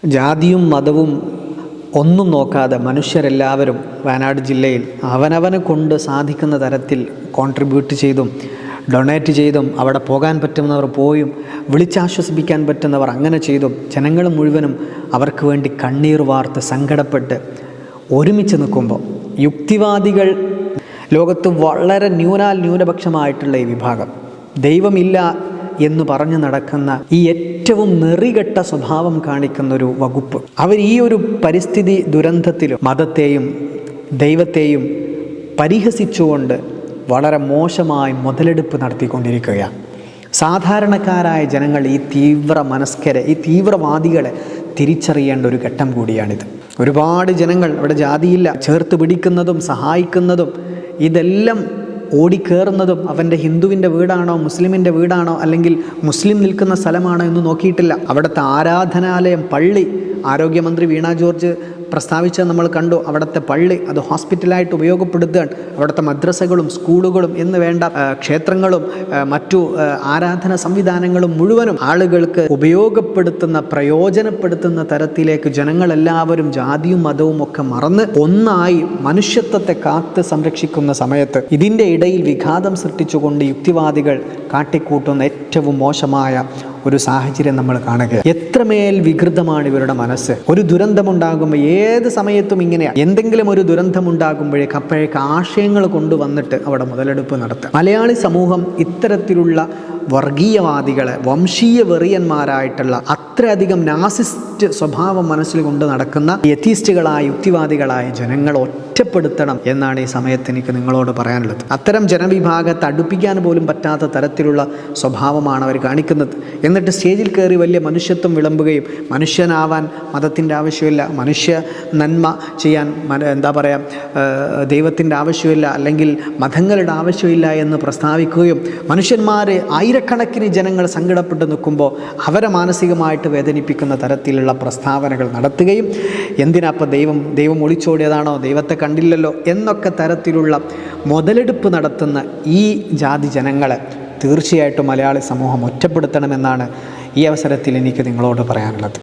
ജാതിയും മതവും ഒന്നും നോക്കാതെ മനുഷ്യരെല്ലാവരും വയനാട് ജില്ലയിൽ അവനവനെ കൊണ്ട് സാധിക്കുന്ന തരത്തിൽ കോൺട്രിബ്യൂട്ട് ചെയ്തും ഡൊണേറ്റ് ചെയ്തും അവിടെ പോകാൻ പറ്റുന്നവർ പോയും വിളിച്ചാശ്വസിപ്പിക്കാൻ പറ്റുന്നവർ അങ്ങനെ ചെയ്തും ജനങ്ങൾ മുഴുവനും അവർക്ക് വേണ്ടി കണ്ണീർ വാർത്ത് സങ്കടപ്പെട്ട് ഒരുമിച്ച് നിൽക്കുമ്പോൾ യുക്തിവാദികൾ ലോകത്ത് വളരെ ന്യൂനപക്ഷമായിട്ടുള്ള ഈ വിഭാഗം ദൈവമില്ല എന്ന് പറഞ്ഞു നടക്കുന്ന ഈ ഏറ്റവും നെറികെട്ട സ്വഭാവം കാണിക്കുന്നൊരു വകുപ്പ് അവർ ഈ ഒരു പരിസ്ഥിതി ദുരന്തത്തിലും മതത്തെയും ദൈവത്തെയും പരിഹസിച്ചുകൊണ്ട് വളരെ മോശമായി മുതലെടുപ്പ് നടത്തിക്കൊണ്ടിരിക്കുകയാണ്. സാധാരണക്കാരായ ജനങ്ങൾ ഈ ഈ തീവ്രവാദികളെ തിരിച്ചറിയേണ്ട ഒരു ഘട്ടം കൂടിയാണിത്. ഒരുപാട് ജനങ്ങൾ അവിടെ ജാതിയില്ല ചേർത്ത് പിടിക്കുന്നതും സഹായിക്കുന്നതും ഇതെല്ലാം ഓടിക്കേറുന്നതും അവൻ്റെ ഹിന്ദുവിൻ്റെ വീടാണോ മുസ്ലിമിൻ്റെ വീടാണോ അല്ലെങ്കിൽ മുസ്ലിം നിൽക്കുന്ന സ്ഥലമാണോ എന്ന് നോക്കിയിട്ടില്ല. അവിടുത്തെ ആരാധനാലയം പള്ളി ആരോഗ്യമന്ത്രി വീണ ജോർജ് പ്രസ്താവിച്ചത് നമ്മൾ കണ്ടു. അവിടുത്തെ പള്ളി അത് ഹോസ്പിറ്റലായിട്ട് ഉപയോഗപ്പെടുത്തുകയാണ്. അവിടുത്തെ മദ്രസകളും സ്കൂളുകളും എന്ന് വേണ്ട ക്ഷേത്രങ്ങളും മറ്റു ആരാധന സംവിധാനങ്ങളും മുഴുവനും ആളുകൾക്ക് പ്രയോജനപ്പെടുത്തുന്ന തരത്തിലേക്ക് ജനങ്ങളെല്ലാവരും ജാതിയും മതവും ഒക്കെ മറന്ന് ഒന്നായി മനുഷ്യത്വത്തെ കാത്ത് സംരക്ഷിക്കുന്ന സമയത്ത് ഇതിൻ്റെ ഇടയിൽ വിഘാതം സൃഷ്ടിച്ചുകൊണ്ട് യുക്തിവാദികൾ കാട്ടിക്കൂട്ടുന്ന ഏറ്റവും മോശമായ ഒരു സാഹചര്യം നമ്മൾ കാണുക. എത്രമേൽ വികൃതമാണ് ഇവരുടെ മനസ്സ്. ഒരു ദുരന്തമുണ്ടാകുമ്പോൾ ഏത് സമയത്തും ഇങ്ങനെയാണ്. എന്തെങ്കിലും ഒരു ദുരന്തമുണ്ടാകുമ്പോഴേക്ക് ആശയങ്ങൾ കൊണ്ടുവന്നിട്ട് അവിടെ മുതലെടുപ്പ് നടത്തുക. മലയാളി സമൂഹം ഇത്തരത്തിലുള്ള വർഗീയവാദികളെ വംശീയ വെറിയന്മാരായിട്ടുള്ള അത്രയധികം നാസിസ്റ്റ് സ്വഭാവം മനസ്സിൽ കൊണ്ട് നടക്കുന്ന യഥീസ്റ്റുകളായ യുക്തിവാദികളായ ജനങ്ങൾ ഒറ്റപ്പെടുത്തണം എന്നാണ് ഈ സമയത്ത് എനിക്ക് നിങ്ങളോട് പറയാനുള്ളത്. അത്തരം ജനവിഭാഗത്തെ അടുപ്പിക്കാൻ പോലും പറ്റാത്ത തരത്തിലുള്ള സ്വഭാവമാണ് അവർ കാണിക്കുന്നത്. എന്നിട്ട് സ്റ്റേജിൽ കയറി വലിയ മനുഷ്യത്വം വിളമ്പുകയും മനുഷ്യനാവാൻ മതത്തിൻ്റെ ആവശ്യമില്ല, മനുഷ്യ നന്മ ചെയ്യാൻ ദൈവത്തിൻ്റെ ആവശ്യമില്ല അല്ലെങ്കിൽ മതങ്ങളുടെ ആവശ്യമില്ല എന്ന് പ്രസ്താവിക്കുകയും മനുഷ്യന്മാർ ആയിരക്കണക്കിന് ജനങ്ങൾ സങ്കടപ്പെട്ട് നിൽക്കുമ്പോൾ അവരെ മാനസികമായിട്ട് വേദനിപ്പിക്കുന്ന തരത്തിലുള്ള പ്രസ്താവനകൾ നടത്തുകയും എന്തിനാപ്പം ദൈവം ഒളിച്ചോടിയതാണോ, ദൈവത്തെ കണ്ടില്ലല്ലോ എന്നൊക്കെ തരത്തിലുള്ള മുതലെടുപ്പ് നടത്തുന്ന ഈ ജാതി ജനങ്ങളെ തീർച്ചയായിട്ടും മലയാളി സമൂഹം ഒറ്റപ്പെടുത്തണമെന്നാണ് ഈ അവസരത്തിൽ എനിക്ക് നിങ്ങളോട് പറയാനുള്ളത്.